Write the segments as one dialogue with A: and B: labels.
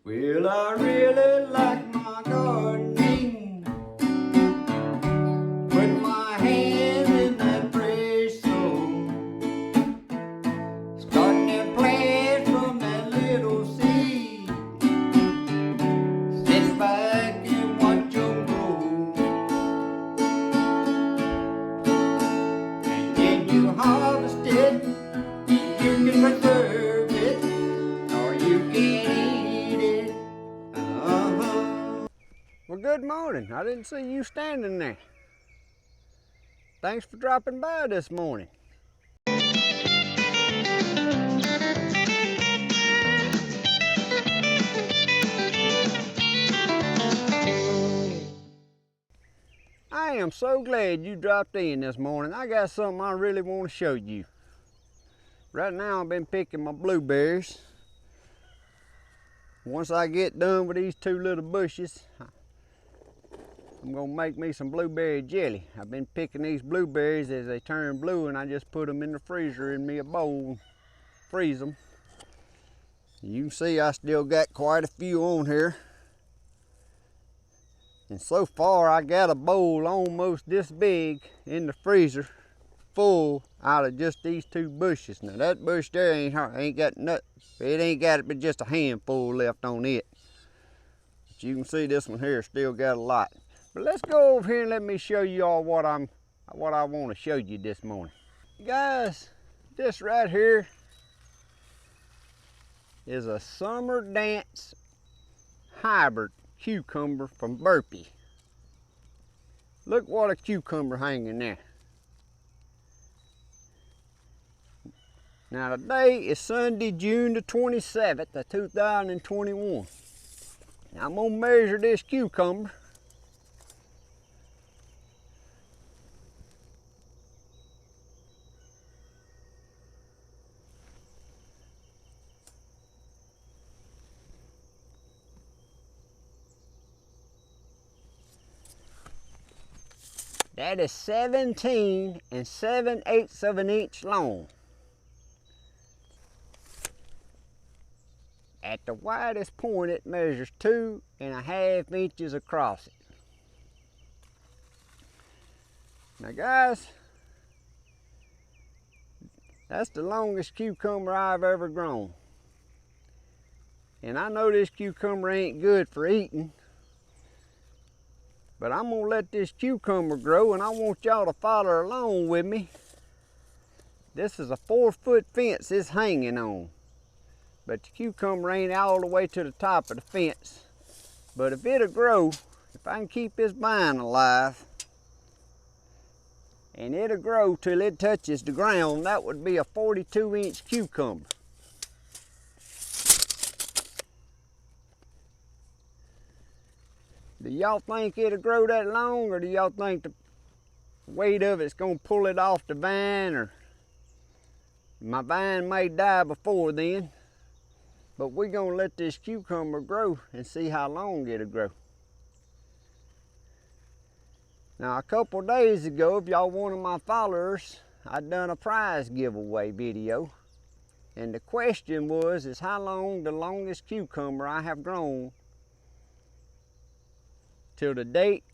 A: Well, I really like my gardening. Put my hands in that fresh soil. Starting to plant from that little seed. Sit back and watch them grow. And then you harvest it. You can preserve it, or you can eat it.
B: Well, good morning. I didn't see you standing there. Thanks for dropping by this morning. I am so glad you dropped in this morning. I got something I really want to show you. Right now I've been picking my blueberries. Once I get done with these two little bushes, I'm gonna make me some blueberry jelly. I've been picking these blueberries as they turn blue, and I just put them in the freezer in me a bowl, freeze them. You can see I still got quite a few on here. And so far I got a bowl almost this big in the freezer full out of just these two bushes. Now that bush there ain't got nothing. It ain't got it but just a handful left on it. But you can see this one here still got a lot. But let's go over here and let me show you all what I want to show you this morning. Guys, this right here is a Summer Dance hybrid cucumber from Burpee. Look what a cucumber hanging there. Now today is Sunday, June the 27th of 2021. Now I'm gonna measure this cucumber. That is 17 7/8 of an inch long. At the widest point, it measures 2.5 inches across it. Now guys, that's the longest cucumber I've ever grown. And I know this cucumber ain't good for eating, but I'm gonna let this cucumber grow, and I want y'all to follow along with me. This is a 4-foot fence it's hanging on. But the cucumber ain't all the way to the top of the fence. But if it'll grow, if I can keep this vine alive, and it'll grow till it touches the ground, that would be a 42-inch cucumber. Do y'all think it'll grow that long, or do y'all think the weight of it's gonna pull it off the vine, or my vine may die before then? But we're gonna let this cucumber grow and see how long it'll grow. Now a couple days ago, if y'all one of my followers, I done a prize giveaway video. And the question is how long the longest cucumber I have grown till the date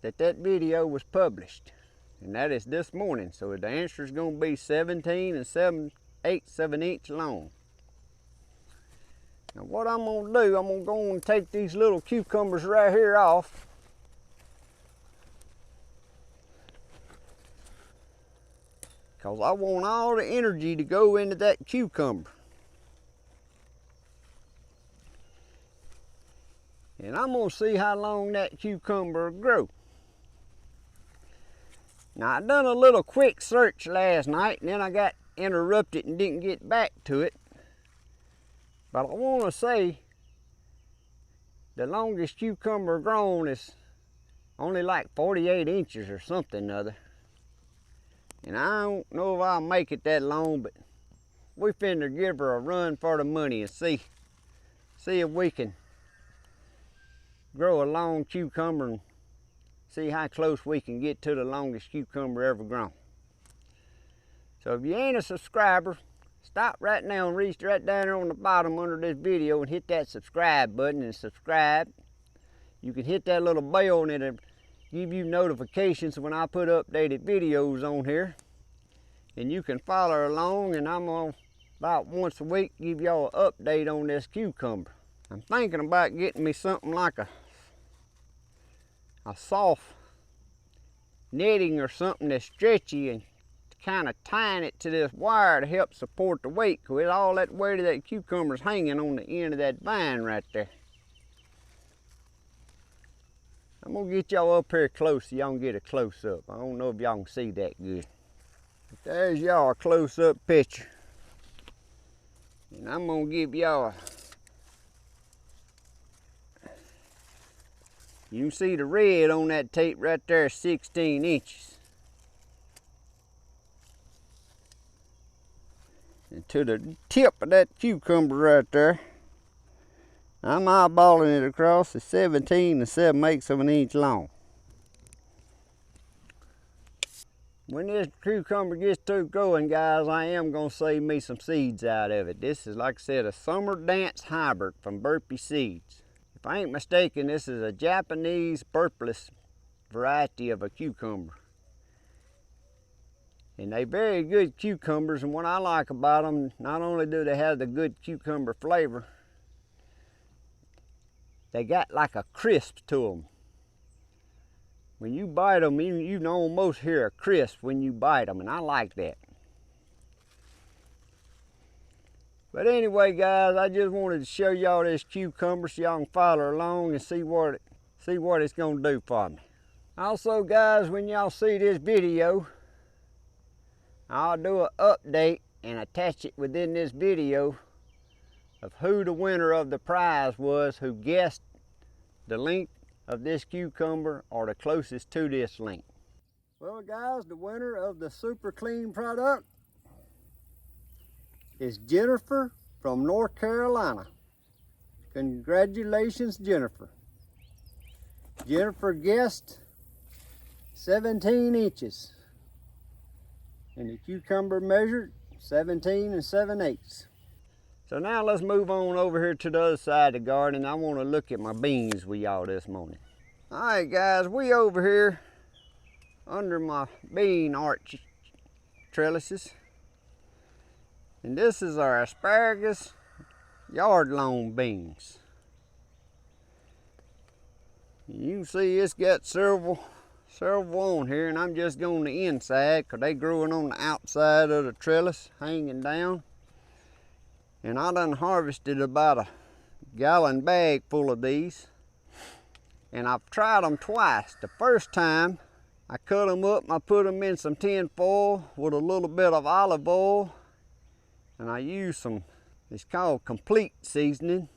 B: that video was published. And that is this morning. So the answer is gonna be 17 7/8 of an inch long. Now what I'm gonna do, I'm gonna go and take these little cucumbers right here off. Because I want all the energy to go into that cucumber. And I'm gonna see how long that cucumber will grow. Now I done a little quick search last night, and then I got interrupted and didn't get back to it. But I want to say the longest cucumber grown is only like 48 inches or something other. And I don't know if I'll make it that long, but we finna give her a run for the money and see if we can grow a long cucumber and see how close we can get to the longest cucumber ever grown. So if you ain't a subscriber, stop right now and reach right down there on the bottom under this video and hit that subscribe button and subscribe. You can hit that little bell and it'll give you notifications when I put updated videos on here. And you can follow along, and I'm gonna about once a week give y'all an update on this cucumber. I'm thinking about getting me something like a soft netting or something that's stretchy and kind of tying it to this wire to help support the weight, because all that weight of that cucumber's hanging on the end of that vine right there. I'm gonna get y'all up here close so y'all can get a close up. I don't know if y'all can see that good. But there's y'all a close up picture. And I'm gonna give y'all you can see the red on that tape right there, 16 inches. And to the tip of that cucumber right there, I'm eyeballing it across at 17 7/8 of an inch long. When this cucumber gets through growing, guys, I am gonna save me some seeds out of it. This is, like I said, a summer dance hybrid from Burpee Seeds. If I ain't mistaken, this is a Japanese purpless variety of a cucumber. And they very good cucumbers, and what I like about them, not only do they have the good cucumber flavor, they got like a crisp to them. When you bite them, you can almost hear a crisp when you bite them, and I like that. But anyway, guys, I just wanted to show y'all this cucumber so y'all can follow along and see what it's gonna do for me. Also, guys, when y'all see this video, I'll do an update and attach it within this video of who the winner of the prize was, who guessed the length of this cucumber or the closest to this length. Well, guys, the winner of the Super Clean product is Jennifer from North Carolina. Congratulations, Jennifer. Jennifer guessed 17 inches. And the cucumber measured 17 7/8. So now let's move on over here to the other side of the garden. I want to look at my beans with y'all this morning. All right, guys, we over here under my bean arch trellises. And this is our asparagus yard long beans. You can see it's got several on here, and I'm just going the inside because they growing on the outside of the trellis, hanging down. And I done harvested about a gallon bag full of these. And I've tried them twice. The first time I cut them up and I put them in some tin foil with a little bit of olive oil. And I used some, it's called Complete seasoning.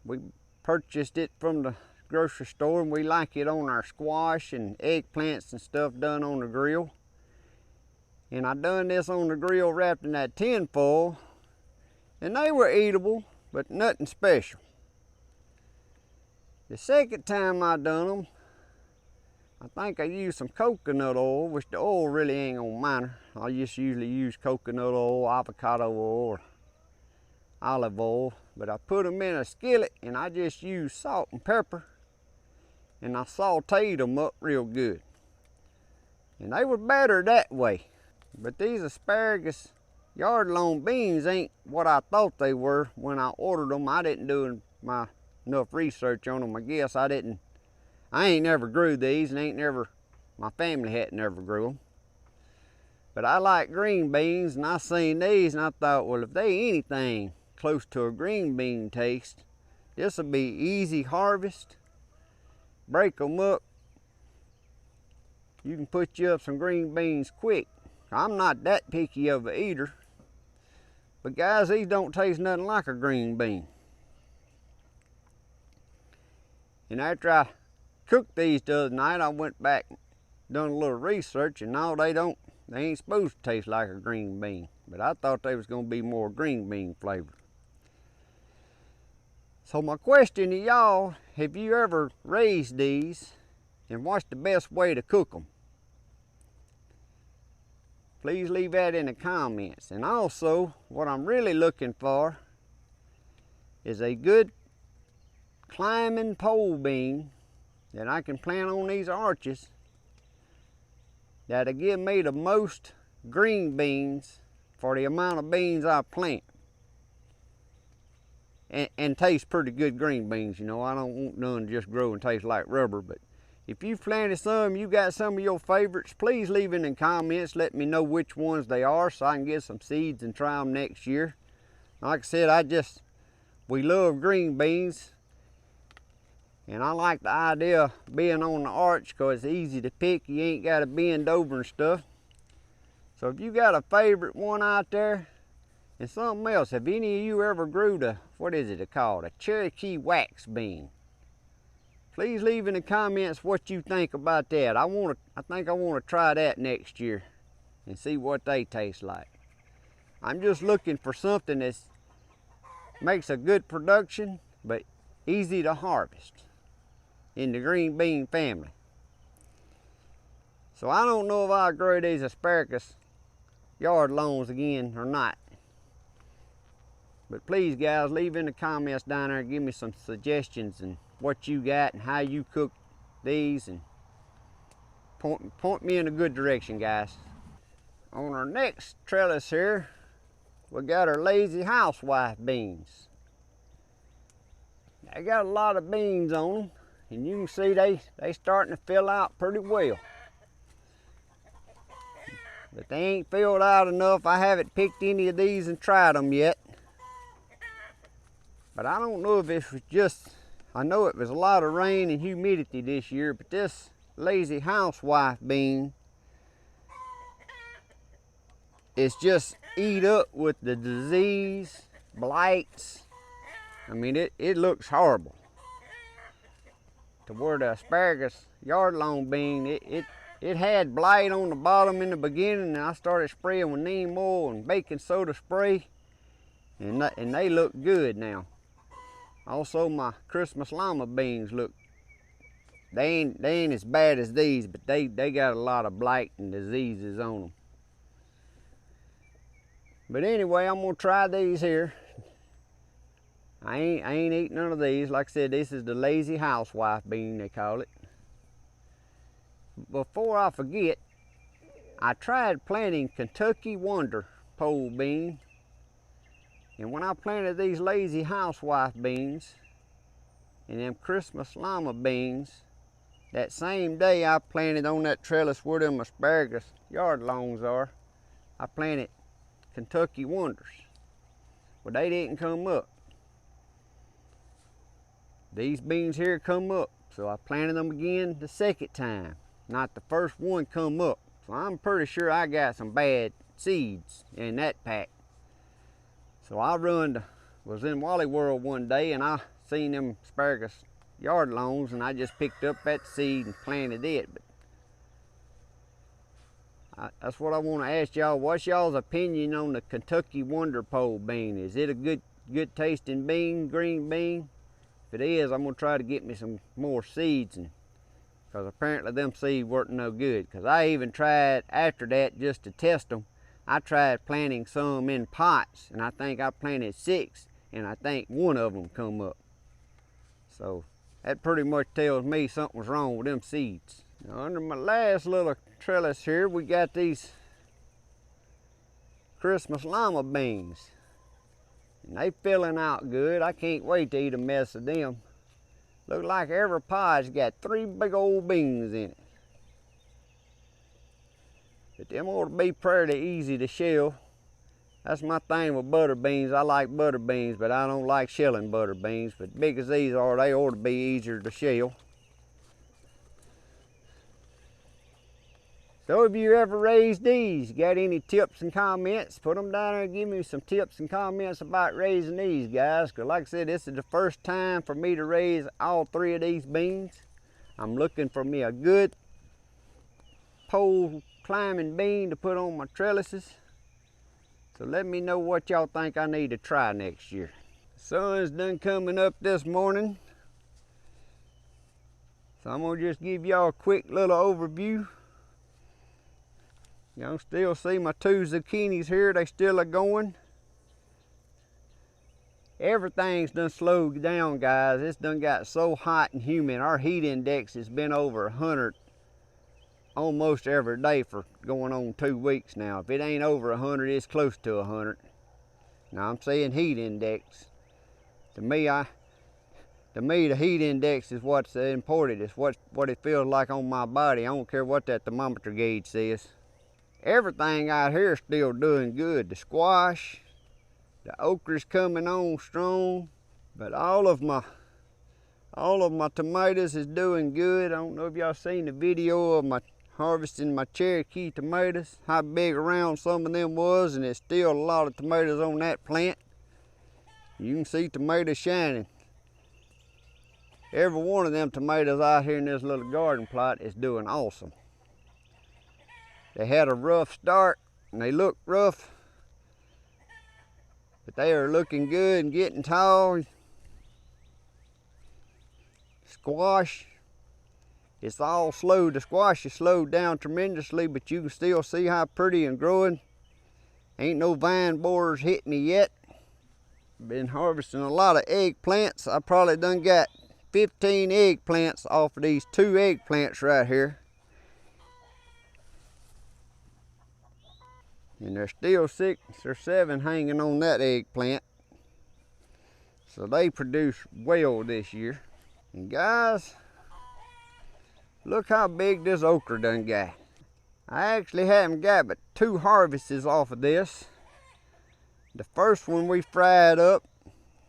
B: We purchased it from the grocery store, and we like it on our squash and eggplants and stuff done on the grill. And I done this on the grill wrapped in that tin foil, and they were eatable, but nothing special. The second time I done them, I think I used some coconut oil, which the oil really ain't gonna matter. I just usually use coconut oil, avocado oil, or olive oil. But I put them in a skillet, and I just used salt and pepper, and I sauteed them up real good. And they were better that way. But these asparagus yard long beans ain't what I thought they were when I ordered them. I didn't do enough research on them. I guess I ain't never grew these, and my family hadn't never grew them. But I like green beans, and I seen these, and I thought, well, if they anything close to a green bean taste, this will be easy harvest. Break them up. You can put you up some green beans quick. I'm not that picky of a eater. But guys, these don't taste nothing like a green bean. And after I cooked these the other night, I went back and done a little research, and no, they ain't supposed to taste like a green bean. But I thought they was gonna be more green bean flavored. So my question to y'all, have you ever raised these, and what's the best way to cook them? Please leave that in the comments. And also, what I'm really looking for is a good climbing pole bean that I can plant on these arches that'll give me the most green beans for the amount of beans I plant. And taste pretty good green beans, you know. I don't want none to just grow and taste like rubber, but if you've planted some, you got some of your favorites, please leave it in the comments. Let me know which ones they are so I can get some seeds and try them next year. Like I said, we love green beans. And I like the idea of being on the arch because it's easy to pick. You ain't got to bend over and stuff. So if you got a favorite one out there, and something else, have any of you ever grew the, what is it called, a Cherokee wax bean? Please leave in the comments what you think about that. I think I want to try that next year and see what they taste like. I'm just looking for something that makes a good production, but easy to harvest in the green bean family. So I don't know if I'll grow these asparagus yard lawns again or not. But please guys, leave in the comments down there and give me some suggestions and what you got and how you cook these, and point me in a good direction, guys. On our next trellis here, we got our lazy housewife beans. They got a lot of beans on them, and you can see they starting to fill out pretty well. But they ain't filled out enough. I haven't picked any of these and tried them yet. But I don't know if it was just, I know it was a lot of rain and humidity this year, but this lazy housewife bean is just eat up with the disease, blights. I mean, it looks horrible. To where the asparagus yard lawn bean, it had blight on the bottom in the beginning, and I started spraying with neem oil and baking soda spray, and they look good now. Also, my Christmas llama beans look, they ain't as bad as these, but they got a lot of blight and diseases on them. But anyway, I'm gonna try these here. I ain't eating none of these. Like I said, this is the lazy housewife bean, they call it. Before I forget, I tried planting Kentucky Wonder pole bean. And when I planted these lazy housewife beans and them Christmas llama beans, that same day I planted on that trellis where them asparagus yard lawns are, I planted Kentucky Wonders. Well, they didn't come up. These beans here come up, so I planted them again the second time. Not the first one come up. So I'm pretty sure I got some bad seeds in that pack. So I was in Wally World one day and I seen them asparagus yard lawns, and I just picked up that seed and planted it. But that's what I want to ask y'all. What's y'all's opinion on the Kentucky Wonder pole bean? Is it a good tasting bean, green bean? If it is, I'm gonna try to get me some more seeds, because apparently them seeds weren't no good. Because I even tried after that just to test them. I tried planting some in pots, and I think I planted 6, and I think one of them come up. So that pretty much tells me something was wrong with them seeds. Now, under my last little trellis here, we got these Christmas llama beans. And they filling out good. I can't wait to eat a mess of them. Look like every pod's got 3 big old beans in it. But them ought to be pretty easy to shell. That's my thing with butter beans. I like butter beans, but I don't like shelling butter beans. But big as these are, they ought to be easier to shell. So if you ever raised these, got any tips and comments, put them down there and give me some tips and comments about raising these, guys. Because like I said, this is the first time for me to raise all 3 of these beans. I'm looking for me a good pole climbing bean to put on my trellises. So let me know what y'all think I need to try next year. The sun's done coming up this morning, so I'm gonna just give y'all a quick little overview. Y'all still see my 2 zucchinis here, they still are going. Everything's done slowed down, guys. It's done got so hot and humid. Our heat index has been over 100 almost every day for going on 2 weeks now. If it ain't over 100, it's close to 100. Now I'm saying heat index. To me, the heat index is what's important. It's what it feels like on my body. I don't care what that thermometer gauge says. Everything out here is still doing good. The squash, the okra's coming on strong, but all of my tomatoes is doing good. I don't know if y'all seen the video of my harvesting my Cherokee tomatoes, how big around some of them was, and there's still a lot of tomatoes on that plant. You can see tomatoes shining. Every one of them tomatoes out here in this little garden plot is doing awesome. They had a rough start and they look rough, but they are looking good and getting tall. Squash, it's all slow. The squash is slowed down tremendously, but you can still see how pretty and growing. Ain't no vine borers hit me yet. Been harvesting a lot of eggplants. I probably done got 15 eggplants off of these 2 eggplants right here. And there's still 6 or 7 hanging on that eggplant. So they produce well this year. And guys, look how big this okra done got. I actually haven't got but 2 harvests off of this. The first one we fried up.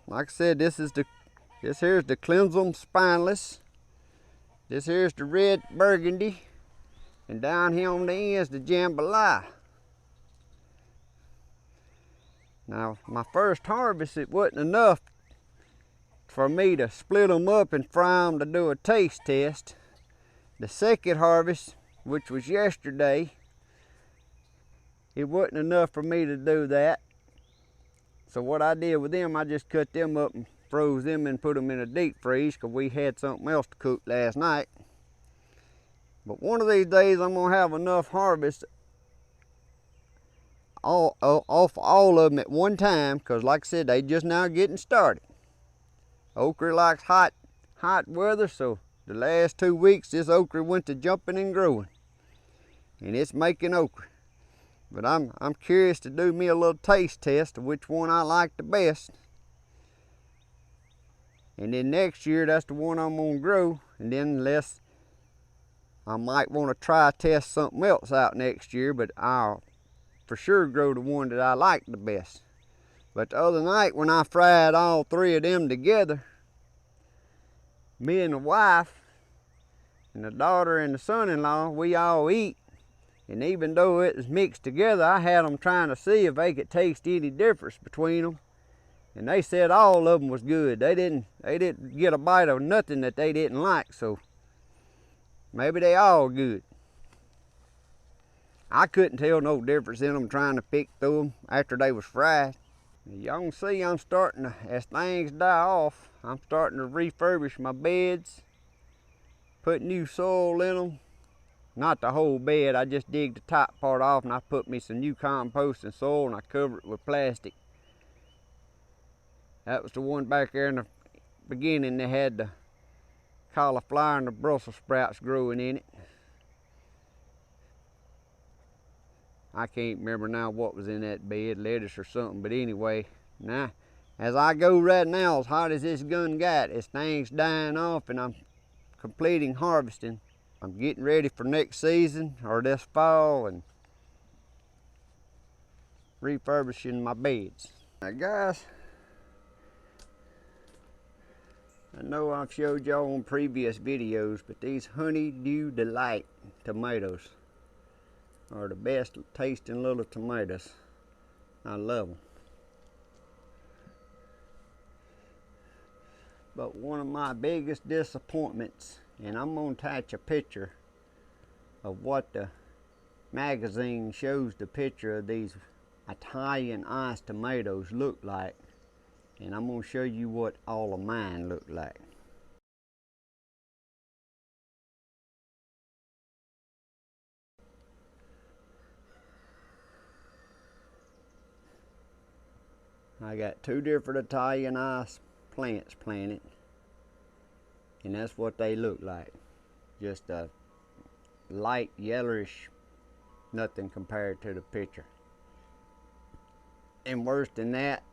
B: Like I said, this here's the Clemson spineless. This here's the red burgundy. And down here on the end is the jambalaya. Now, my first harvest, it wasn't enough for me to split them up and fry them to do a taste test. The second harvest, which was yesterday, it wasn't enough for me to do that. So what I did with them, I just cut them up and froze them and put them in a deep freeze because we had something else to cook last night. But one of these days, I'm gonna have enough harvest off all of them at one time, because like I said, they just now getting started. Okra likes hot weather, so the last 2 weeks this okra went to jumping and growing, and it's making okra. But I'm curious to do me a little taste test of which one I like the best, and then next year that's the one I'm gonna grow. And then unless I might want to try test something else out next year, but I'll for sure grow the one that I like the best. But the other night when I fried all 3 of them together, me and the wife and the daughter and the son-in-law, we all eat. And even though it was mixed together, I had them trying to see if they could taste any difference between them. And they said all of them was good. They didn't get a bite of nothing that they didn't like, so maybe they all good. I couldn't tell no difference in them trying to pick through them after they was fried. Y'all can see I'm starting to, as things die off, I'm starting to refurbish my beds, put new soil in them. Not the whole bed, I just digged the top part off and I put me some new compost and soil and I covered it with plastic. That was the one back there in the beginning that had the cauliflower and the Brussels sprouts growing in it. I can't remember now what was in that bed, lettuce or something, but anyway, now, as I go right now, as hot as this gun got, as things dying off and I'm completing harvesting, I'm getting ready for next season or this fall and refurbishing my beds. Now guys, I know I've showed y'all on previous videos, but these Honeydew Delight tomatoes are the best tasting little tomatoes. I love them. But one of my biggest disappointments, and I'm going to attach a picture of what the magazine shows the picture of these Italian iced tomatoes look like, and I'm going to show you what all of mine look like. I got 2 different Italian ice plants planted, and that's what they look like. Just a light yellowish, nothing compared to the picture. And worse than that,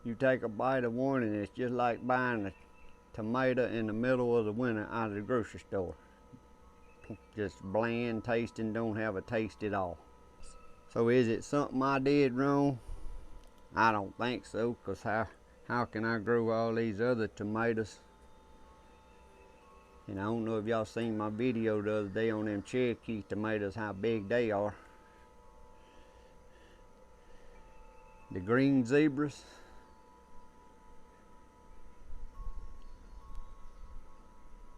B: you take a bite of one and it's just like buying a tomato in the middle of the winter out of the grocery store. Just bland tasting, don't have a taste at all. So is it something I did wrong? I don't think so, because how can I grow all these other tomatoes? And I don't know if y'all seen my video the other day on them Cherokee tomatoes, how big they are. The green zebras.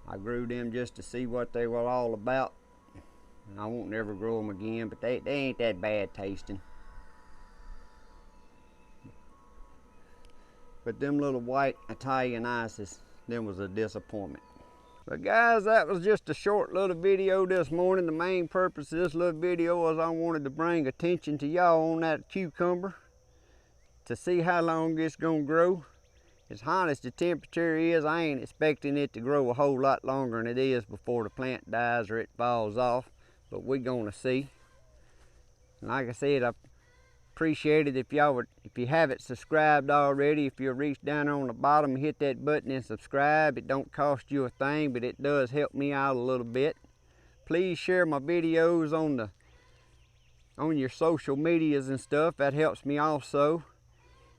B: I grew them just to see what they were all about. And I won't never grow them again, but they ain't that bad tasting. But them little white Italian ices, them was a disappointment. But guys, that was just a short little video this morning. The main purpose of this little video was I wanted to bring attention to y'all on that cucumber to see how long it's gonna grow. As hot as the temperature is, I ain't expecting it to grow a whole lot longer than it is before the plant dies or it falls off, but we're gonna see. And like I said, I appreciate it if you haven't subscribed already, if you'll reach down on the bottom and hit that button and subscribe. It don't cost you a thing, but it does help me out a little bit. Please share my videos on your social medias and stuff. That helps me also.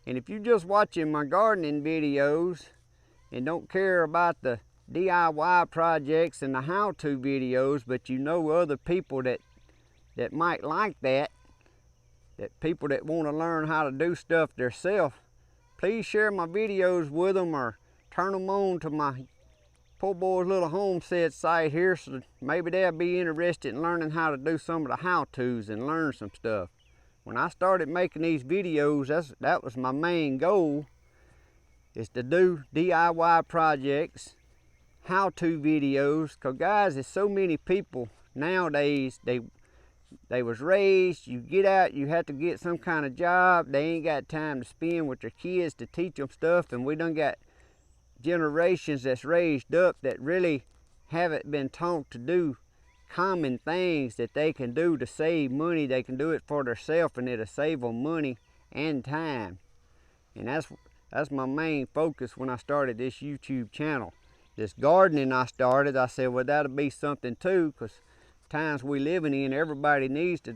B: And if you're just watching my gardening videos and don't care about the DIY projects and the how-to videos, but you know other people that might like that people that want to learn how to do stuff themselves, please share my videos with them or turn them on to my Poorboys Little Homestead site here, so maybe they'll be interested in learning how to do some of the how-tos and learn some stuff. When I started making these videos, that was my main goal, is to do DIY projects, how-to videos, because guys, there's so many people nowadays, they was raised, you get out, you have to get some kind of job, they ain't got time to spend with their kids to teach them stuff, and we done got generations that's raised up that really haven't been taught to do common things that they can do to save money. They can do it for themselves, and it'll save them money and time. And that's my main focus when I started this YouTube channel. This gardening I started, I said, well, that'll be something too, because times we living in, everybody needs to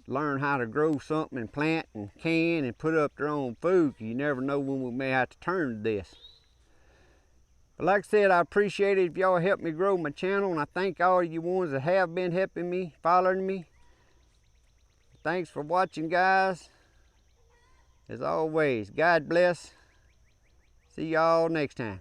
B: learn how to grow something and plant and can and put up their own food. You never know when we may have to turn to this. But like I said, I appreciate it if y'all help me grow my channel, and I thank all you ones that have been helping me, following me. Thanks for watching, guys. As always, God bless. See y'all next time.